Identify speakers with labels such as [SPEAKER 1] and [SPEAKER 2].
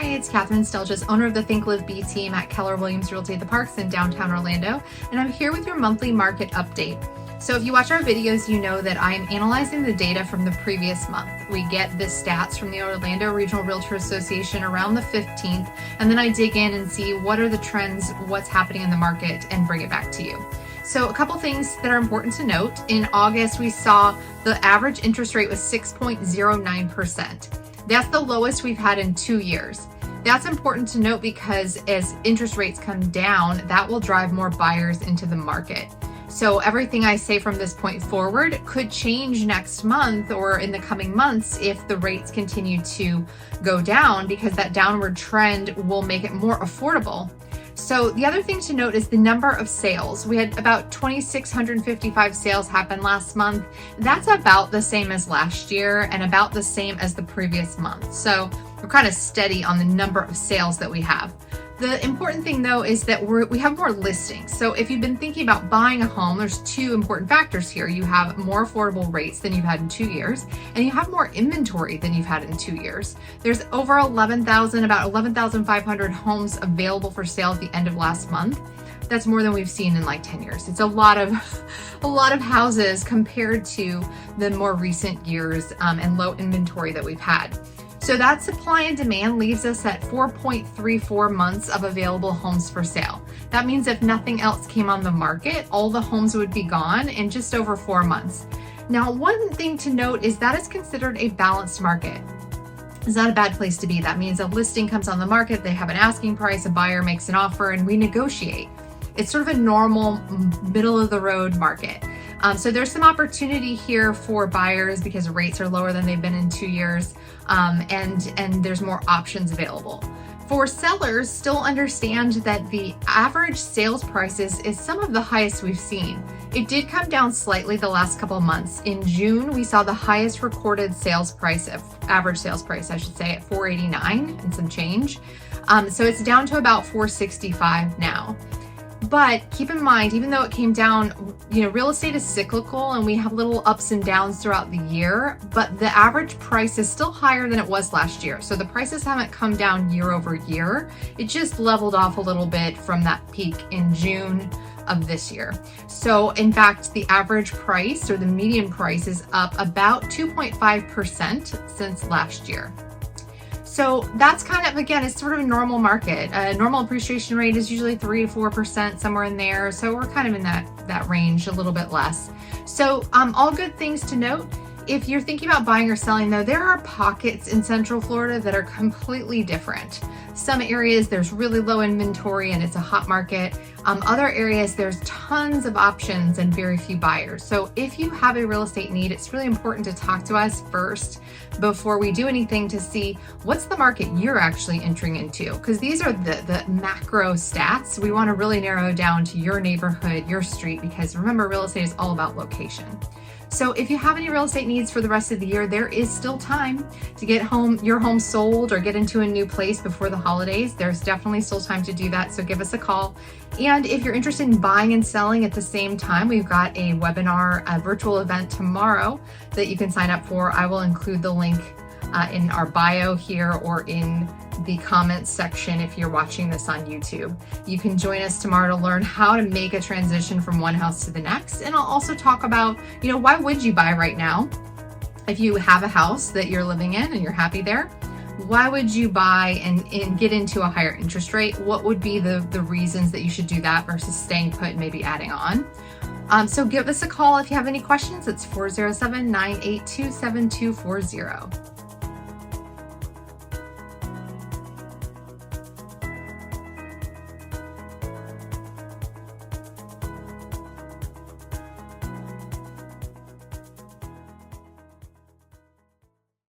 [SPEAKER 1] Hi, it's Kathryn Stelljes, owner of the Think Live B team at Keller Williams Realty at the Parks in downtown Orlando, and I'm here with your monthly market update. So if you watch our videos, you know that I am analyzing the data from the previous month. We get the stats from the Orlando Regional Realtor Association around the 15th, and then I dig in and see what are the trends, what's happening in the market, and bring it back to you. So a couple things that are important to note. In August, we saw the average interest rate was 6.09%. That's the lowest we've had in 2 years. That's important to note because as interest rates come down, that will drive more buyers into the market. So everything I say from this point forward could change next month or in the coming months if the rates continue to go down, because that downward trend will make it more affordable. So the other thing to note is the number of sales. We had about 2,655 sales happen last month. That's about the same as last year and about the same as the previous month. So we're kind of steady on the number of sales that we have. The important thing though is that we have more listings. So if you've been thinking about buying a home, there's two important factors here. You have more affordable rates than you've had in 2 years, and you have more inventory than you've had in 2 years. There's over about 11,500 homes available for sale at the end of last month. That's more than we've seen in like 10 years. It's a lot of houses compared to the more recent years and low inventory that we've had. So that supply and demand leaves us at 4.34 months of available homes for sale. That means if nothing else came on the market, all the homes would be gone in just over 4 months. Now, one thing to note is that is considered a balanced market. It's not a bad place to be. That means a listing comes on the market, they have an asking price, a buyer makes an offer, and we negotiate. It's sort of a normal middle of the road market. So there's some opportunity here for buyers because rates are lower than they've been in 2 years, and there's more options available. For sellers, still understand that the average sales prices is some of the highest we've seen. It did come down slightly the last couple of months. In June, we saw the highest recorded sales price, average sales price, I should say, at $489 and some change. So it's down to about $465 now. But keep in mind, even though it came down, real estate is cyclical and we have little ups and downs throughout the year, but the average price is still higher than it was last year. So the prices haven't come down year over year. It just leveled off a little bit from that peak in June of this year. So in fact, the average price or the median price is up about 2.5% since last year. So that's kind of, again, it's sort of a normal market. A normal appreciation rate is usually 3 to 4%, somewhere in there. So we're kind of in that range, a little bit less. So all good things to note. If you're thinking about buying or selling though, there are pockets in Central Florida that are completely different. Some areas there's really low inventory and it's a hot market. Other areas there's tons of options and very few buyers. So if you have a real estate need, it's really important to talk to us first before we do anything to see what's the market you're actually entering into. Because these are the macro stats. We want to really narrow down to your neighborhood, your street, because remember, real estate is all about location. So if you have any real estate needs for the rest of the year, there is still time to get your home sold or get into a new place before the holidays. There's definitely still time to do that, so give us a call. And if you're interested in buying and selling at the same time, we've got a webinar, a virtual event tomorrow that you can sign up for. I will include the link in our bio here or in the comments section if you're watching this on YouTube. You can join us tomorrow to learn how to make a transition from one house to the next. And I'll also talk about, why would you buy right now? If you have a house that you're living in and you're happy there, why would you buy and get into a higher interest rate? What would be the reasons that you should do that versus staying put and maybe adding on? So give us a call if you have any questions. It's 407-982-7240.